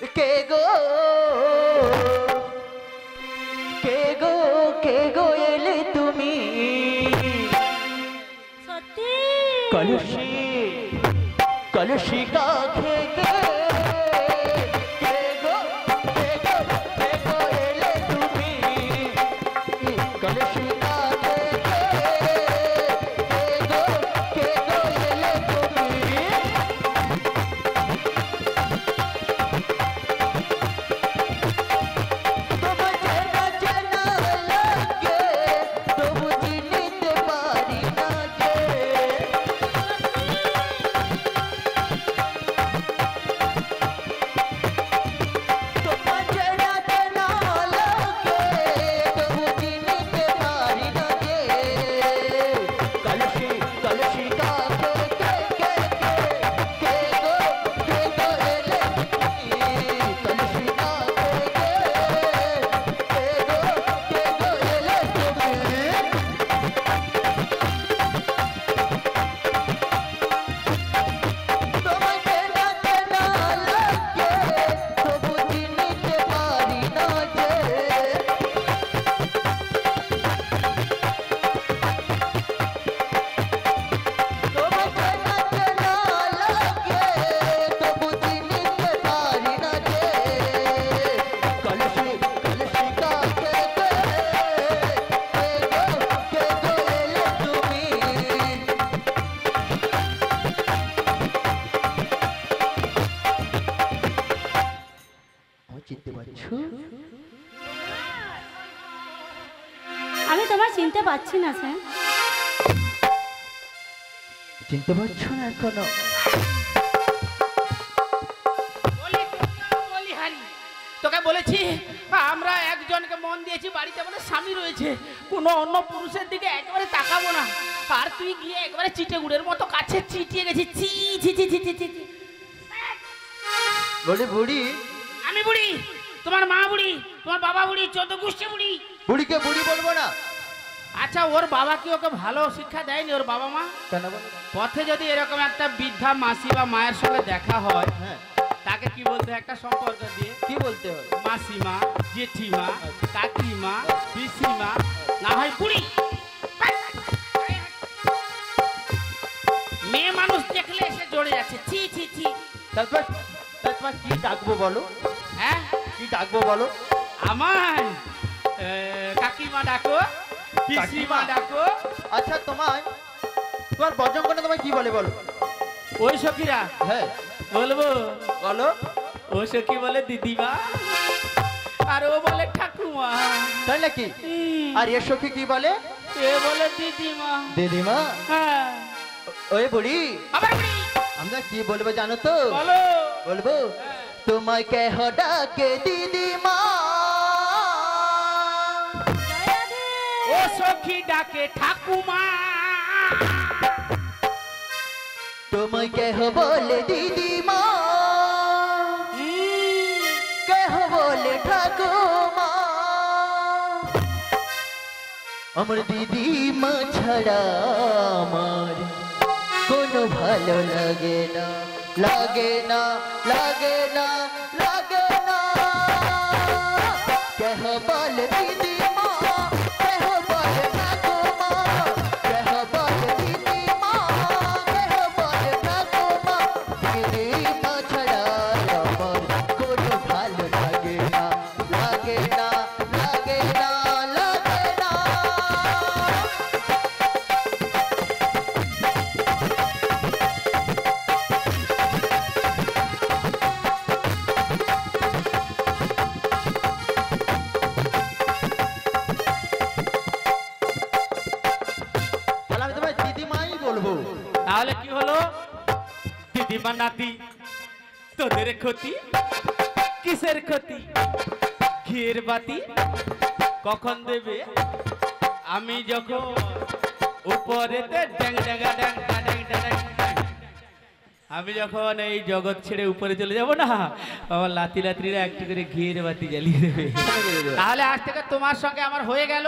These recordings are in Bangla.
কে গো কে গো কে গো এলে তুমি সত্যি কলসি কলসি কাখে কে কে গো কে গো কে গো এলে তুমি কলসি কাখে কে গো কে গো এলে তুমি আমি তোমায় চিনতে পারছি না স্যার। চিনতে পারছো না এখনো? তোকে বলেছি আমরা একজনকে মন দিয়েছি, বাড়িতে আমাদের স্বামী রয়েছে, কোনো অন্য পুরুষের দিকে একেবারে তাকাবো না। আর তুই গিয়ে একবারে চিটে গুড়ের মতো কাছে চিটিয়ে গেছি। ছি ছি ছি ছি ছি ছি। বলি বুড়ি? আমি বুড়ি? তোমার মা বুড়ি, তোমার বাবা বুড়ি, 14 গোষ্ঠী বুড়ি। বুড়িকে বুড়ি বলবো না। আচ্ছা, ওর বাবা কি ওকে ভালো শিক্ষা দেয়নি? ওর বাবা মা কেন বলো? পথে যদি এরকম একটা বৃদ্ধা মাসি বা মায়ের সঙ্গে দেখা হয়, হ্যাঁ, তাকে কি বলতে হয়? একটা সম্পর্ক দিয়ে কি বলতে হয়? মাসিমা, জেঠিমা, কাকিমা, পিসিমা, না হয় বুড়ি। মেয়ে মানুষ দেখলে এসে জড়ে যাচ্ছে। ছি ছি ছি। তারপর তারপর কি ডাকবো বলো? হ্যাঁ, কি ডাকবো বলো? আমার কাকিমা ডাকো, পিসিমা ডাকো। আচ্ছা, তোমার বজঙ্গনে তোমায় কি বলে বলো? ওই সখীরা হ্যাঁ বলবো? বলো। ও সখী বলে দিদিমা, আর ও বলে ঠাকুমা। তাই নাকি? আর এর সখী কি বলে? এ বলে দিদিমা। দিদিমা? হ্যাঁ। ওই বুড়ি, আবার বুড়ি। আমরা কি বলবো জানো তো? বলো। বলবো তোমায় কেহ ডাকে দিদিমা, ও সখী ডাকে ঠাকুমা। তোমায় কেহ বলে দিদিমা, কেহ বলে ঠাকুমা। আমার দিদিমা ছাড়া আমার কোনো ভালো লাগে না, লাগে না, লাগে না, লাগে না। কেহ বলে দিদিমা, কেহ বলে ঠাকুমা, কেহ বলে দিদিমা, কেহ বলে ঠাকুমা। দিদিমা ছাড়া আমার কোনো ভালো লাগে না, লাগে না, লাগে না, লাগে না। তাহলে আমি তোমায় দিদিমাই বলবো। তাহলে কি হলো? দিদিমা নাতি, তোদের ক্ষতি কিসের ক্ষতি? ঘিয়ের বাতি কখন দেবে? আমি যখন উপরেতে ড্যাং ড্যাঙ্গা ড্যাং ড্যাং ড্যাং, আমি যখন এই জগৎ ছেড়ে উপরে চলে যাব না, আমার লাতি লাতিরা একটু করে ঘিয়ের বাতি জ্বালিয়ে দেবে। তাহলে আজ থেকে তোমার সঙ্গে আমার হয়ে গেল।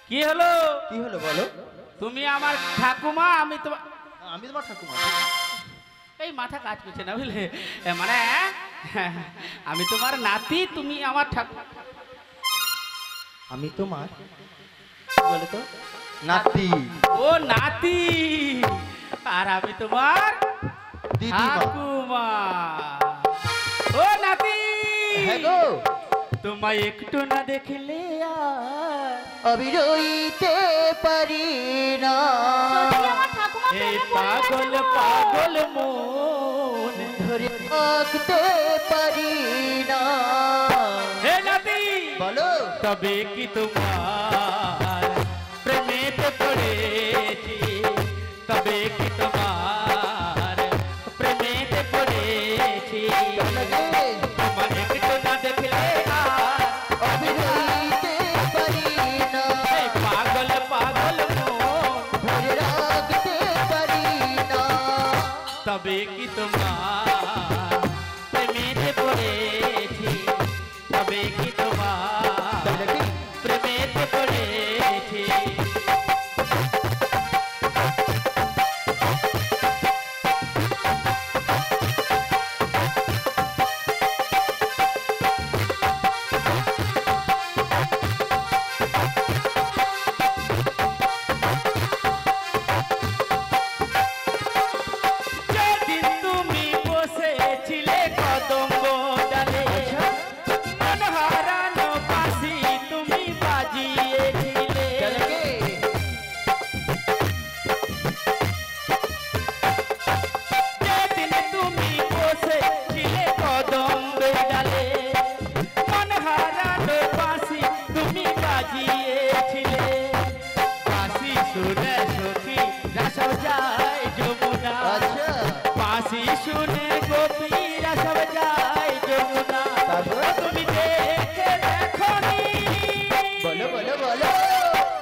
কি হলো? কি হলো বলো? তুমি আমার ঠাকুমা, আমি তোমার আমি তোমার ঠাকুমা। এই মাথা কাজ করছে না বুঝলে, মানে হ্যাঁ, আমি তোমার নাতি, তুমি আমার ঠাকুর। আমি তোমার কি বলো তো নাতি। ও নাতি, আর আমি তোমার দিদিমা। ঠাকুমা। ও নাতি, হ্যাঁ গো, তোমায় একটু না দেখলে আর আমি রইতে পারি না। সত্যি আমার ঠাকুমা এই প্রেমে পড়ে গেছে পাগল গো। পাগল মন। ধরে রাখতে পারি না। হে নাতি, বলো তবে কি তোমার প্রেমেতে পড়েছি, তবে কি তোমার প্রেমেতে পড়েছি। লাগে তোমার একটু না দেখলে আর আমি রইতে পারি না। এই পাগল পাগল মন। ধরে রাখতে পারি না। তবে কি তোমার প্রেমেতে পড়েছি, তবে কি তোমার তাই নাকি? প্রেমেতে পড়েছি। যেদিন তুমি বসেছিলে কদম্ব ডালে, মন হারানো বাঁশি তুমি বাজিয়েছিলে। তাই নাকি? যেদিন তুমি বসেছিলে কদম্ব ডালে, মন হারানো বাঁশি তুমি বাজিয়েছিলে। বাঁশি শুনে সখী রাসব যায় যমুনা, আচ্ছা, বাঁশি শুনে গোপীরা সব যায় যমুনা। তারপর? তুমি দেখে দেখনি, বলো বলো বলো।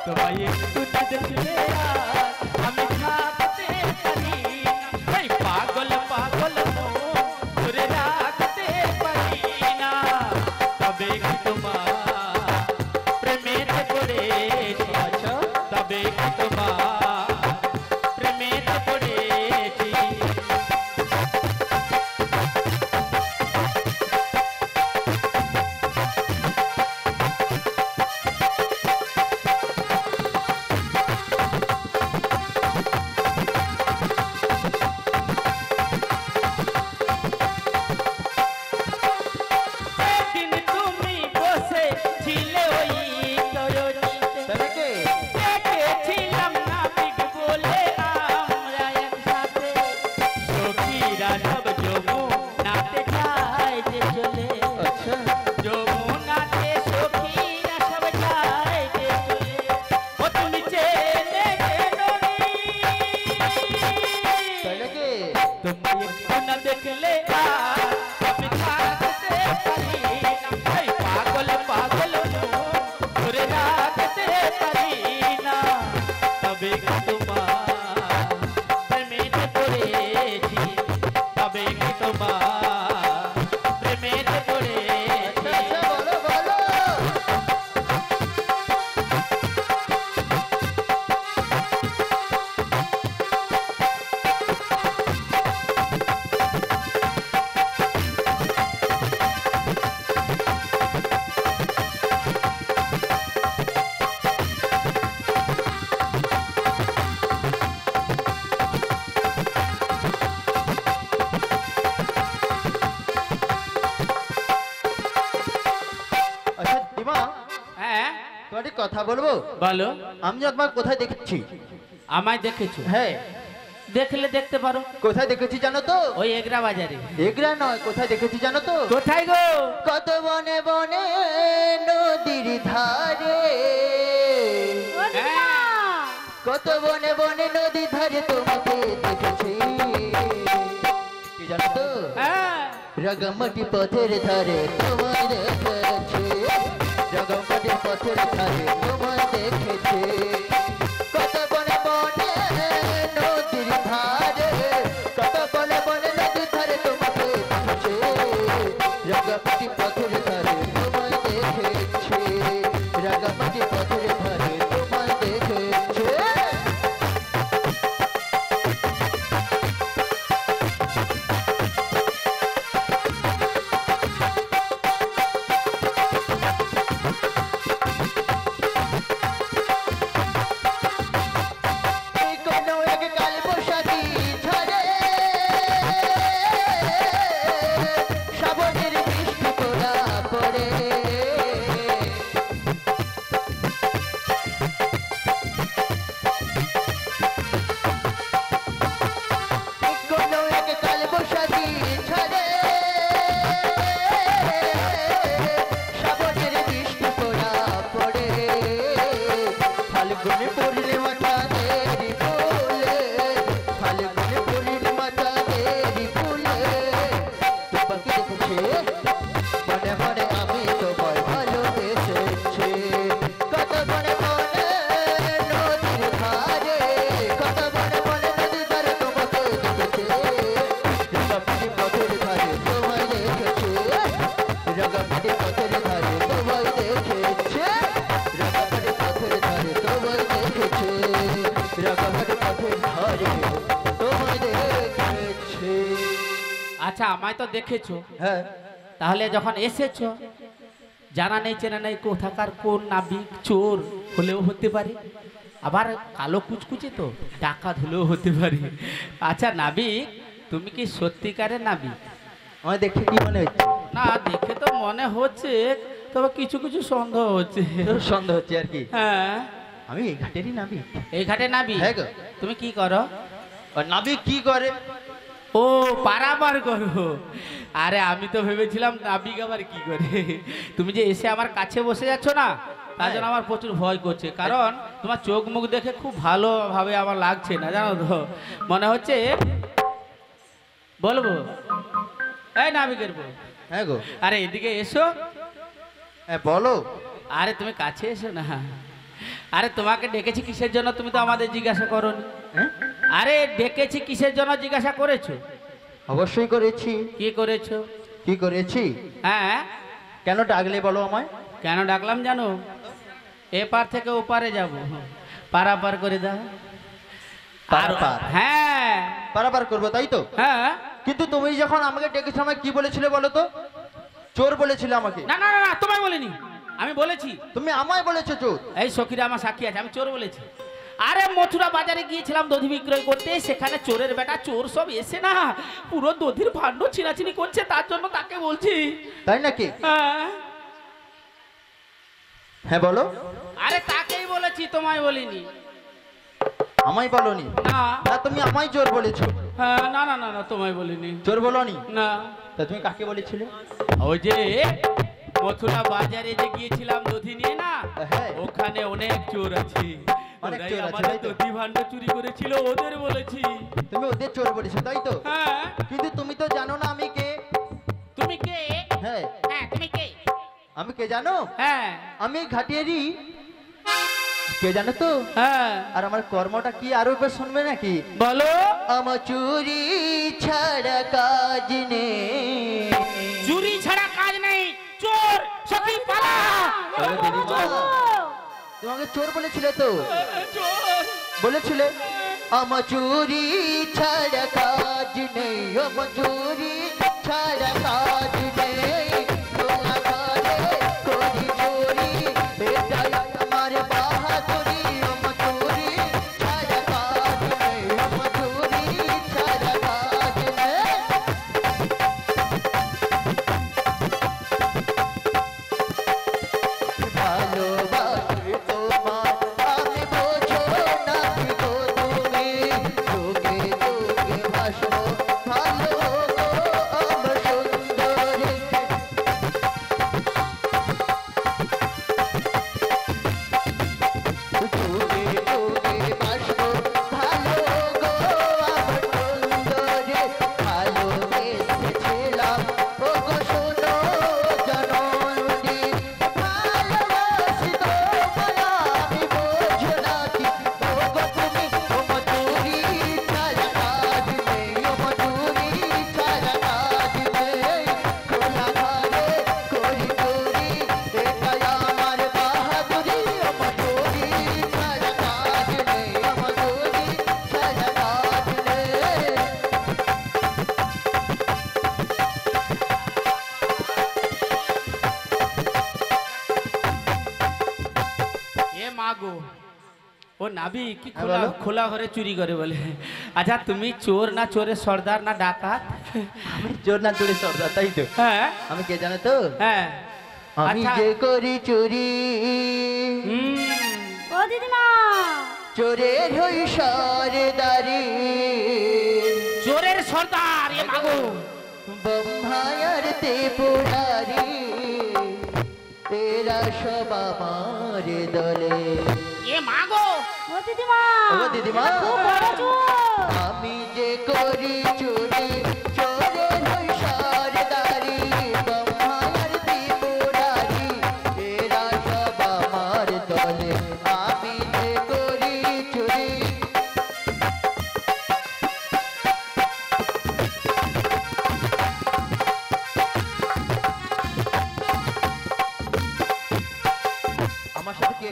তোমায় একটু না দেখলে আর আমি থাকতে পারি না। এই পাগল পাগল মন ধরে রাখতে পারি না। তবে কি তোমার প্রেমেতে পড়েছি, আচ্ছা, তবে কি তোমার প্রেমেতে পড়েছি। সেদিন তুমি বসেছিলে ওই তরণীতে, তাই নাকি? দেখেছিলাম নাবিক বলে আমরা একসাথে। সখীরা সব যমুনাতে যায় যে চলে, আচ্ছা, যমুনাতে সখীরা সব যায় যে চলে। ও তুমি চেনে গেলনি, তাই নাকি? তুমি একটু না দেখলে আর আমি থাকতে পারি না। এই পাগল পাগল মন ধরে রাখতে পারি না। তবে কি তোমার প্রেমেতে পড়েছি, তবে কি তোমার প্রেমেতে আচ্ছা, পড়েছি। আচ্ছা, বলো বলো। আচ্ছা দিমা, হ্যাঁ তোমার একটা কথা বলবো। বলো। আমি একবার কোথায় দেখেছি। আমায় দেখেছো? হ্যাঁ, দেখলে দেখতে পারো, কোথায় দেখেছি জানো তো? ওই এগরা বাজারে। এগরা নয়, কোথায় দেখেছি জানো তো? কোথায় গো? কত বনে বনে নদীর ধারে, ও দিদিমা, কত বনে বনে নদীর ধারে তোমাকে দেখেছি। কি জানো তো? হ্যাঁ, রাগামাটি পথের ধারে তোমায় দেখেছি, রাগামাটি পথের ধারে তোমায় দেখেছি। কত বনে বনে নদীর ধারে, কত বনে বনে নদীর ধারে তোমাকে দেখেছি, রাগামাটি পথের ধারে তোমায় দেখেছি, রাগামাটি পথের ধারে তোমায় দেখেছি। দেখেছি মনে মনে আমি তোমায় ভালোবেসেছি কত মনে মনে নদীর ধারে কত মনে মনে নদীর ধারে তোমাকে দেখেছি রঙামাটি পথের ধারে তোমায় দেখেছি রঙামাটি পথের ধারে তোমায় দেখেছি রঙামাটি পথের ধারে তোমায় দেখেছি রঙামাটি পথের ধারে তোমায় দেখেছি। আচ্ছা আমায় তো দেখেছো, হ্যাঁ তাহলে যখন এসেছো জানা নেই চেনা নেই কোথাকার কোন নাবিক চোর হলেও হতে পারে, আবার কালো কুচকুচে তো ডাকাত হলেও হতে পারে। আচ্ছা নাবিক, তুমি কি সত্যিকারের নাবিক? আমার দেখে কি মনে হচ্ছে? না দেখে তো মনে হচ্ছে, তবে কিছু কিছু সন্দেহ হচ্ছে। তোর সন্দেহ হচ্ছে আর কি? হ্যাঁ আমি এই ঘাটেরই নাবিক। এই ঘাটে নাবিক? হ্যাঁ গো। তুমি কি করো? আর নাবিক কি করে? ও পারাপার করো। আরে আমি তো ভেবেছিলাম নাবিক আবার কি করে। তুমি যে এসে আমার কাছে বসে যাচ্ছ না, তার জন্য আমার প্রচুর ভয় করছে, কারণ তোমার চোখ মুখ দেখে খুব ভালোভাবে আমার লাগছে না, জানো তো। মনে হচ্ছে বলবো এই নাবিকের বউ, হ্যাঁ গো। আরে এদিকে এসো। হ্যাঁ বলো। আরে তুমি কাছে এসো না। আরে তোমাকে ডেকেছি কিসের জন্য তুমি তো আমাদের জিজ্ঞাসা করোনি। হ্যাঁ আরে ডেকেছি কিসের জন্য জিজ্ঞাসা করেছো? অবশ্যই করেছি। কি করেছো? কি করেছি? হ্যাঁ কেন ডাকলে বলো আমায়? কেন ডাকলাম জানো? এপার থেকে ওপারে যাব, পারাপার করে দাও। পারাপার? হ্যাঁ পারাপার করবো তাই তো? হ্যাঁ। কিন্তু তুমি যখন আমাকে ডেকেছো আমায় কি বলেছিলে বলো তো? চোর বলেছিলে আমাকে। না না না না, তোমায় বলিনি, আমি বলেছি। তুমি আমায় বলেছো চোর। এই সখীরা আমার সাক্ষী আছে, আমি চোর বলেছি। আরে মথুরা বাজারে গিয়েছিলাম দধি বিক্রয় করতে, সেখানে চোরের বেটা চোর সব এসে না পুরো দধির ভাণ্ড ছিনাছিনি করছে, তার জন্য তাকে বলছি। তাই নাকি? হ্যাঁ হ্যাঁ বলো। আরে তাকেই বলেছি, তোমায় বলিনি। আমায় বলোনি? না না তুমি আমায় চোর বলেছো। হ্যাঁ না না না না, তোমায় বলিনি। চোর বলোনি? না। তা তুমি কাকে বলেছিলে? ওই যে মথুরা বাজারে যে গিয়েছিলাম দধি নিয়ে না, হ্যাঁ। ওখানে অনেক চোর আছে, অনেক ওরাই চোর আছে, আমাদের তাই তো? দধি ভাণ্ড চুরি করেছিল, ওদের বলেছি। তুমি ওদের চোর বলেছো তাই তো? হ্যাঁ। কিন্তু তুমি তো জানো না আমি কে। তুমি কে? হ্যাঁ হ্যাঁ তুমি কে? আমি কে জানো? হ্যাঁ আমি ঘাটিয়ারি। কে জানো তো? হ্যাঁ আর আমার কর্মটা কি আরো একবার শুনবে নাকি? বলো। আমার চুরি ছাড়া কাজ নেই। চুরি ছাড়া কাজ নেই, চোর সখী পালা। ওরে দিদিমা, তোমাকে চোর বলেছিলে তো? চোর বলেছিলে আমার চুরি ছাড়া কাজ নেই, আমার চুরি ছাড়া কাজ নেই। তোমার ঘরে করি চুরি, এটাই আমার বাহাদুরি। আমার চুরি ছাড়া কাজ নেই, আমার চুরি ছাড়া কাজ নেই। ভালোবাসি তোমার আমি বোঝো না কি গো তুমি, যোগে যোগে ভাসবো ভালো গো আমার সুন্দরী। যোগে যোগে ভাসবো ভালো গো আমার সুন্দরী। ভালোবেসেছিলাম ও গো শোনো জননী, ভালোবাসি তোমায় আমি বোঝো না কি ও গো তুমি। ও মধুরি ছাড়া কাজ নেই, ও মধুরি ছাড়া কাজ নেই। খোলা ঘরে করি চুরি, এটাই আমার বাহাদুরি। ও মধুরি ছাড়া কাজ নেই, ও মধুরি ছাড়া কাজ নেই। এ মাগো, ও নাবি কি হ্যাঁ, খোলা বলো। খোলা ঘরে চুরি করে বলে? আচ্ছা তুমি চোর না চোরের সর্দার না ডাকাত? আমি চোর না চোরের সর্দার তাই তো? হ্যাঁ আমি কে জানো তো? হ্যাঁ। আমি আচ্ছা। যে করি চুরি, হুম, ও দিদিমা, চোরের হই সরদারি। চোরের সর্দার এ মাগো। ব্রহ্মায়ার ত্রিপুরারি, এরা সব আমার দলে। এ মাগো, ও দিদিমা, ও দিদিমা, খুব বড় চোর। আমি যে করি চুরি, চোরের হই সরদারি।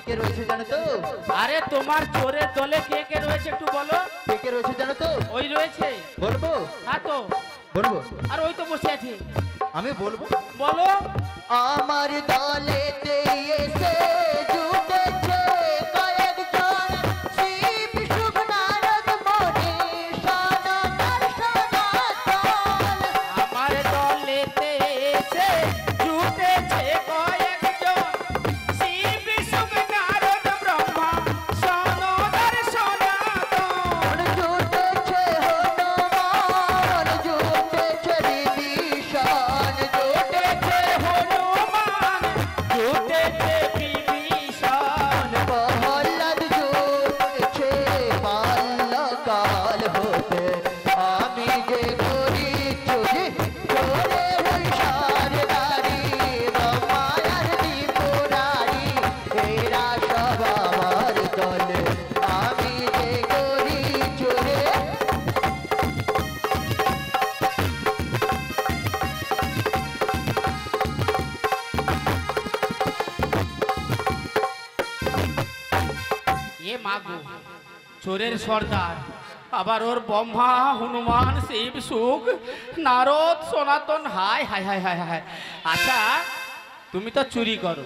কে রয়েছে জানো তো? আরে তোমার চোরের দলে কে কে রয়েছে একটু বলো। কে রয়েছে জানো তো? ওই রয়েছে। বলবো? হ্যাঁ তো বলবো? আর ওই তো বসে আছে। আমি বলবো? বলো। আমার দলেতে এসে জুটেছে কয়েকজন শিব শুভ নারদ মণি সনাতন সনাতন। আমার দলেতে এসে জুটেছে কয়েকজন শিব শুভ নারদ ব্রহ্মা সনাতন সনাতন। জুটেছে হনুমান, জুটেছে বিভীষণ, জুটেছে হনুমান জুটেছে বিভীষণ। প্রহ্লাদ, জুটেছে বাল্যকাল হতে। আমি যে করি চুরি করে হুঁশিয়ার নারী, ব্রহ্মায়ার ত্রিপুরারি, এরা সব আমার দলে। আমি যে করি চুরি। এ মাগো চোরের সর্দার, আবার ওর ব্রহ্মা হনুমান শিব সুখ নারদ সনাতন। হায় হায় হায় হায় হায়। আচ্ছা তুমি তো চুরি করো।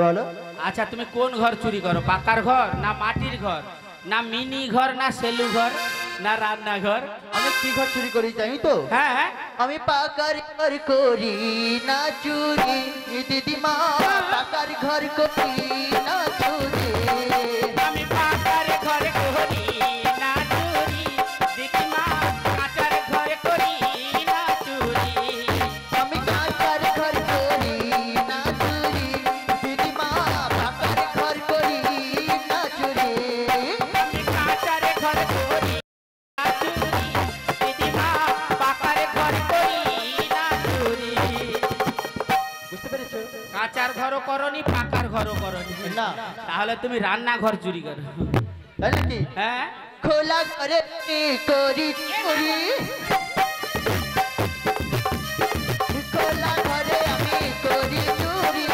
বলো? আচ্ছা তুমি কোন ঘর চুরি করো? পাকার ঘর না মাটির ঘর না মিনি ঘর না সেলু ঘর না রান্নাঘর? আমি কি ঘর চুরি করি জানি তো? হ্যাঁ আমি পাকার ঘর করি না চুরি দিদিমা, পাকার ঘর করি না চুরি। আমি পাকার ঘরে করি না চুরি দিদিমা, কাঁচার ঘরে করি না চুরি। আমি কাকার ঘর করি না চুরি দিদিমা, পাকার ঘর করি না চুরি। আমি কাঁচার ঘরে করি না চুরি দিদিমা, পাকার ঘরে করি না চুরি। বুঝতে পেরেছো? কাঁচার ঘরও করনি পাকার ঘরও করনি, না। তাহলে তুমি রান্নাঘর চুরি করো। তাই নাকি? হ্যাঁ খোলা ঘরে আমি করি চুরি, খোলা ঘরে আমি করি চুরি।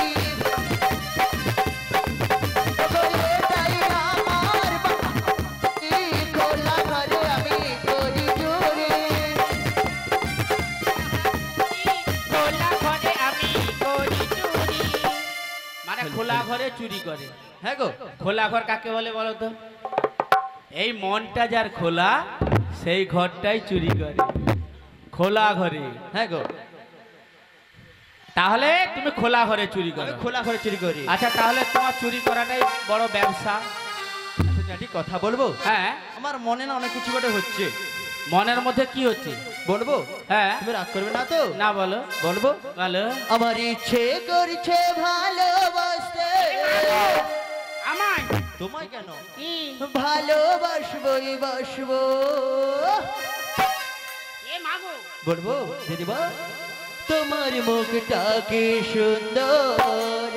এটাই আমার বাড়ি, খোলা ঘরে আমি করি চুরি। খোলা ঘরে আমি করি চুরি, মানে খোলা ঘরে চুরি করে। হ্যাঁ গো। খোলা ঘর কাকে বলে বলো তো? এই মনটা যার খোলা সেই ঘরটাই চুরি করে, খোলা ঘরে। হ্যাঁ গো। তাহলে তুমি খোলা ঘরে চুরি করো। আমি খোলা ঘরে চুরি করি। আচ্ছা তাহলে তোমার চুরি করাটাই বড় ব্যবসা। ঠিক কথা বলবো? হ্যাঁ আমার মনে না অনেক কিছু করে হচ্ছে। মনের মধ্যে কি হচ্ছে? বলবো? হ্যাঁ তুমি রাগ করবে না তো? না বলো। বলবো? বলো। আমার ইচ্ছে করছে ভালোবাসতে। আমায়? তোমায় কেন? কি? ভালোবাসবই বাসবো। এ মাগো। বলবো দিদিমা? তোমার মুখটা কি সুন্দর,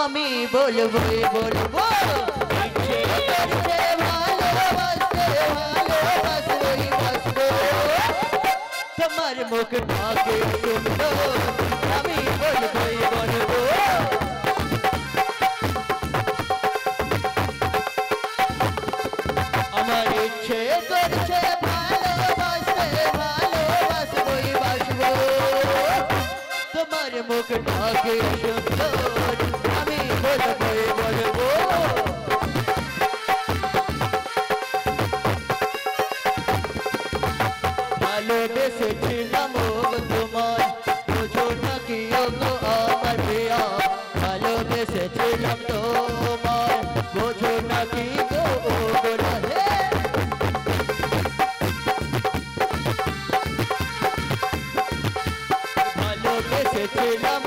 আমি বলবোই বলবো। ইচ্ছে করছে ভালোবাসতে, ভালোবাসবই বাসবো। তোমার মুখটা কি সুন্দর, আমি বলবোই বলবো। আমার ইচ্ছে করছে ভালোবাসতে, ভালোবাসবই বাসবো। তোমার মুখটা কি সুন্দর, আমি বলবোই বলবো। ভালোবেসেছিলাম তোমায়, বুঝো না কি গো আমার প্রিয়া। ভালোবেসেছিলাম তোমায়, বুঝো না কি গো রাধে। ভালোবেসেছিলাম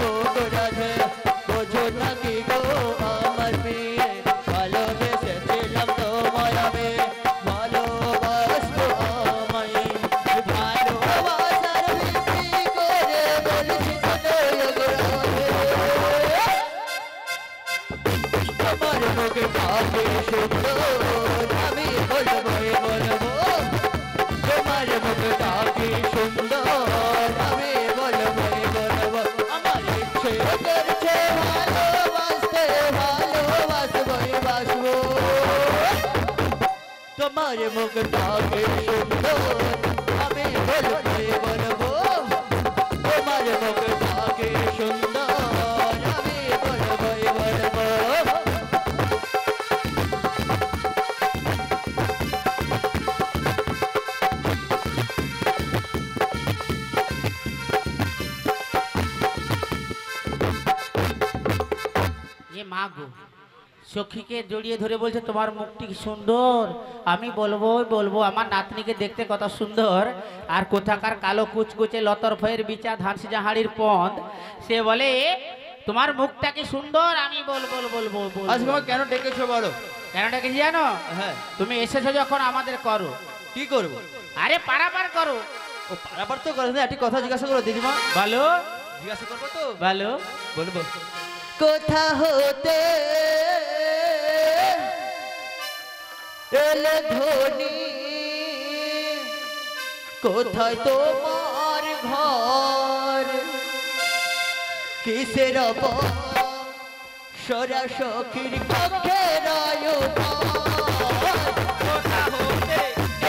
রাধে, বুঝো না কি গো আমার প্রিয়ে। ভালোবেসেছিলাম তোমায় আমি, ভালোবাসবো আমায়। ভালোবাসার বিক্রি করে বলছি শোনো গো রাধে। তোমার মুখে কাকে সুন্দর, আমি বলবোই বলবো। তোমার মুখটা কি সুন্দর, আমি বলবোই বলবো। আমার ইচ্ছে করছে ভালোবাসতে, ভালোবাসবই তোমার মুখটাকে সুন্দর আমি বলবই বলবো তোমার মুখটাকে সুন্দর আমি বলবই বলবো এ মা গো, সখীকে জড়িয়ে ধরে বলছে তোমার মুখটি কি সুন্দর, আমি বলবো বলবো, আমার নাতনিকে দেখতে কত সুন্দর, আর কোথাকার কালো কুচকুচে লতর ভয়ের বিচা ধানসি জাহাড়ির পন্দ, সে বলে তোমার মুখটা কি সুন্দর, আমি বলবো বলবো বলবো। আজকে আমাকে কেন ডেকেছো বলো? কেন ডেকেছি জানো? হ্যাঁ, তুমি এসেছো যখন আমাদের করো। কি করবো? আরে পারাপার করো। ও পারাপার তো করে না, একটি কথা জিজ্ঞাসা করো দিদিমা। বলো। জিজ্ঞাসা করবো তো? বলো। বলবো। কোথা হতে এলে ধনী, কোথায় তোমার ঘর, কিসের সরা সখীর কক্ষের কোথা হতে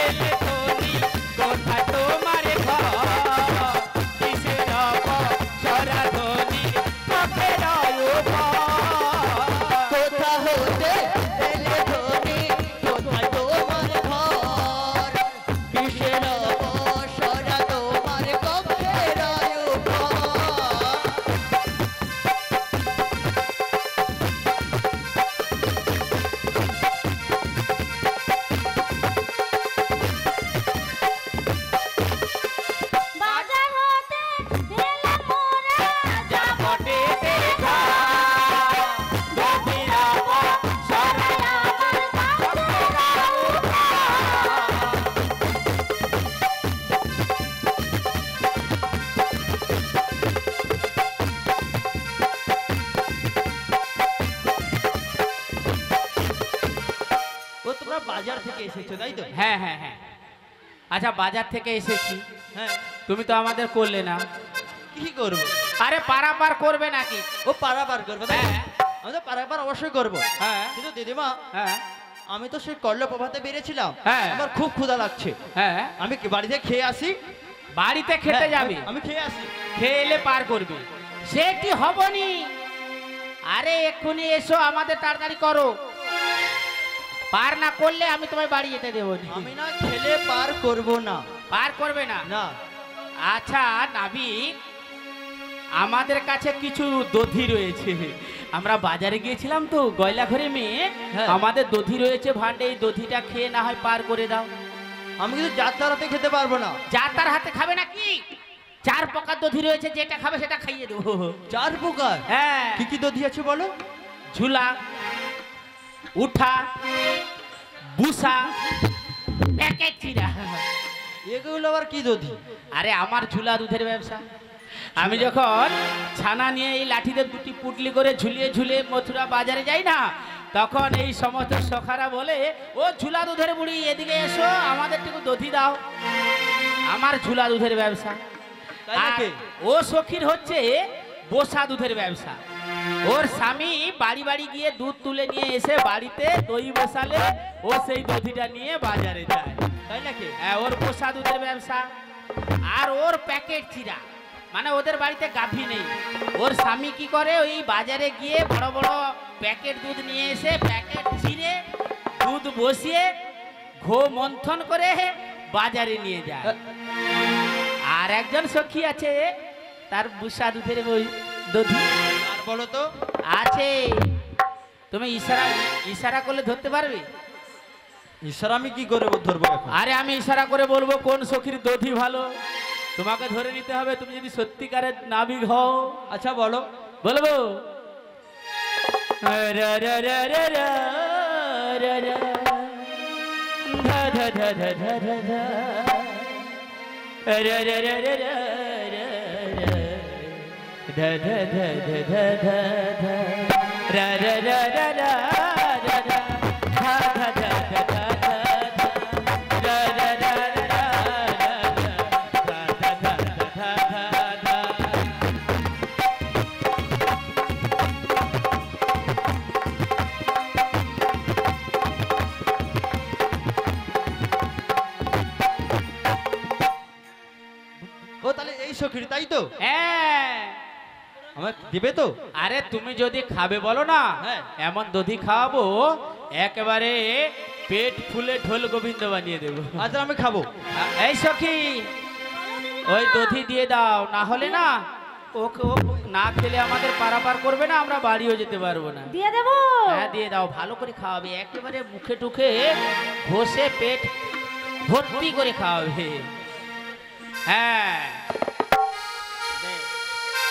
এলে ধনী, কোথায় তোমার ঘর, কিসের সরা ধনী কক্ষের কোথা হতে এলে ধনী, কোথায় তোমার ঘর, কিসের সরা তোমার কক্ষের বাজার হতে এলাম মোরা যাবটে দেখা গভীরা সরাই আমার ও তোমরা বাজার থেকে এসেছো তাই তো? হ্যাঁ হ্যাঁ হ্যাঁ। আচ্ছা বাজার থেকে এসেছি, হ্যাঁ, তুমি তো আমাদের করলে না। কি করবো? আরে পারাপার করবে নাকি? ও পারাপার করবে তাই? হ্যাঁ আমি তো পারাপার অবশ্যই করবো, হ্যাঁ কিন্তু দিদিমা হ্যাঁ আমি তো সেই কল্ল প্রভাতে বেরিয়েছিলাম, হ্যাঁ। আমার খুব ক্ষুধা লাগছে, হ্যাঁ। আমি কি বাড়িতে খেয়ে আসি? বাড়িতে খেতে হ্যাঁ, যাবে? আমি খেয়ে আসি। খেয়ে এলে পার করবে, সে কি হবনি? আরে এক্ষুনি এসো, আমাদের তাড়াতাড়ি করো, পার না করলে আমি তোমায় বাড়ি যেতে দেবো না। আমি না খেলে পার করব না। পার করবে না? না, আচ্ছা নাবিক, আমাদের কাছে কিছু দধি রয়েছে, আমরা বাজারে গিয়েছিলাম তো গয়লা ঘরে মেয়ে, হ্যাঁ। আমাদের দধি রয়েছে ভান্ডে, এই দধিটা খেয়ে না হয় পার করে দাও। আমি কিন্তু যাত্রাতে খেতে পারবো না। যা তার হাতে খাবে নাকি? 4 প্রকার দধি রয়েছে, যেটা খাবে সেটা খাইয়ে দেবো। 4 প্রকার? হ্যাঁ। কি কি দধি আছে বলো? ঝুলা, উঠা, বুসা, প্যাকেট চিরা। এগুলো আবার কি দধি? আরে আমার ঝুলা দুধের ব্যবসা, আমি যখন ছানা নিয়ে এই লাঠিতে 2টি পুটলি করে ঝুলিয়ে ঝুলিয়ে মথুরা বাজারে যাই না, তখন এই সমস্ত সখারা বলে ও ঝুলা দুধের বুড়ি এদিকে এসো, আমাদের একটু দধি দাও। আমার ঝুলা দুধের ব্যবসা। তাই আর নাকি? ও সখীর হচ্ছে বসা দুধের ব্যবসা। ওর স্বামী বাড়ি বাড়ি গিয়ে দুধ তুলে নিয়ে এসে বাড়িতে দই বসালে ও সেই দধিটা নিয়ে বাজারে যায়। তাই নাকি? হ্যাঁ, ওর বসা দুধের ব্যবসা। আর ওর প্যাকেট চিরা, মানে ওদের বাড়িতে গাভী নেই, ওর স্বামী কি করে ওই বাজারে গিয়ে বড় বড় প্যাকেট দুধ নিয়ে এসে প্যাকেট চিরে দুধ বসিয়ে ঘো মন্থন করে বাজারে নিয়ে যায়। আর একজন সখী আছে, তার বুসা দুধের ওই দধি আর বলো তো? আছে। তুমি ইশারা করলে ধরতে পারবে? ঈশ্বর আমি কি করে ধরবো এখন? আরে আমি ইশারা করে বলবো কোন সখীর দধি ভালো, তোমাকে ধরে নিতে হবে, তুমি যদি সত্যিকারের নাবিক হও। আচ্ছা বলো। বলবো রা রা রা রা রা রা রা, ধা ধা ধা ধা ধা ধা ধা, রা রা রা রা রা রা রা, ধা ধা ধা ধা ধা ধা ধা, রা রা রা রা রা রা রা, ধা ধা ধা ধা ধা ধা, রা রা রা রা রা রা, ধা ধা ধা ধা ধা ধা। তো? হ্যাঁ আমাকে দিবে তো? আরে তুমি যদি খাবে বলো না, হ্যাঁ। এমন দধি খাওয়াবো একেবারে পেট ফুলে ঢোল গোবিন্দ বানিয়ে দেবো। আচ্ছা আমি খাবো। এই সখী ওই দধি দিয়ে দাও, না হলে না ওকে ও না খেলে আমাদের পারাপার করবে না, আমরা বাড়িও যেতে পারবো না। দিয়ে দেবো। হ্যাঁ দিয়ে দাও, ভালো করে খাওয়াবে, একেবারে মুখে টুখে ঘষে পেট ভর্তি করে খাওয়াবে। হ্যাঁ দে,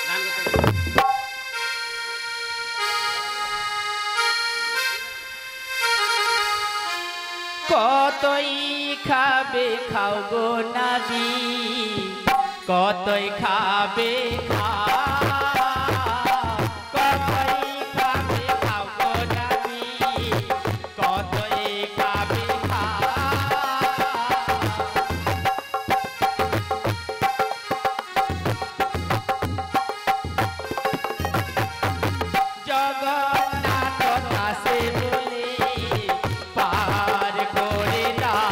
দান করতে দে। কতই খাবে খাও গো নাবি, কতই খাবে খাও, কতই খাবে খাও গো নাবি, কতই খাবে খাও। জগন্নাথ দাসে বলে পার করে দাও।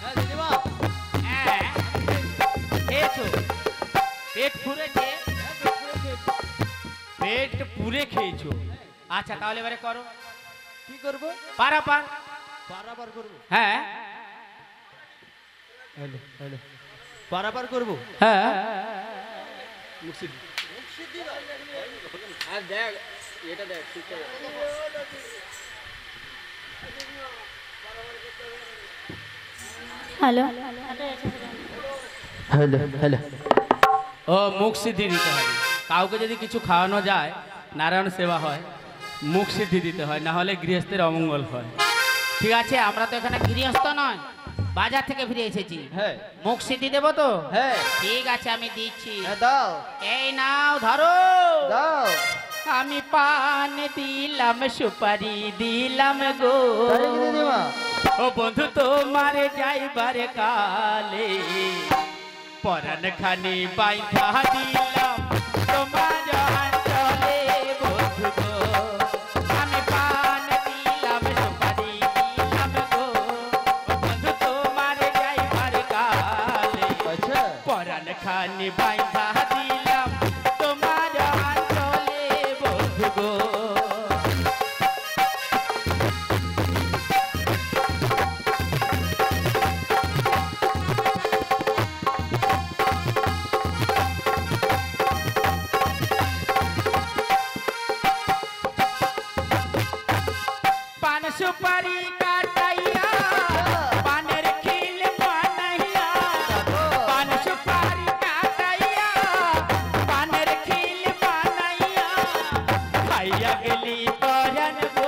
হ্যাঁ দিদিমা। হ্যাঁ, খেয়েছো? পেট পুরেছে? পেট পুরে খেয়েছো? আচ্ছা তাহলে এবারে করো কি করবো? পারাপার। পারাপার করবো। হ্যাঁ হ্যালো হ্যালো, পারাপার করবো। হ্যাঁ আর দেখ এটা দেখ হ্যালো। Hello hello. ও মুখ সিদ্ধি দিতে হয়, কাউকে যদি কিছু খাওয়ানো যায় নারায়ণ সেবা হয়, মুখ সিদ্ধি দিতে হয়, না হলে গৃহস্থের অমঙ্গল হয়। ঠিক আছে, আমরা তো এখানে গৃহস্থ নয়, বাজার থেকে ফিরে এসেছি। হ্যাঁ মুখ সিদ্ধি দেবো তো? হ্যাঁ ঠিক আছে আমি দিচ্ছি। হ্যাঁ দাও এই নাও ধরো। দাও। আমি পান দিলাম, সুপারি দিলাম গো। তাই কি দিদিমা? ও বন্ধু তোমার যাইবার কালে পরাণ খানি বাইন্ধা দিলাম তোমার অঞ্চলে বন্ধু গো। আমি পান দিলাম, সুপারি দিলাম গো। ও বন্ধু তোমার যাইবার কালে আচ্ছা পরাণ খানি বাইন্ধা দিলাম তোমার অঞ্চলে বন্ধু গো। পান সুপারি কাটাইয়া পানের খিল বানাইয়া, পান সুপারি কাটাইয়া পানের খিল বানাইয়া, খাইয়া গেলি পরাণ গো।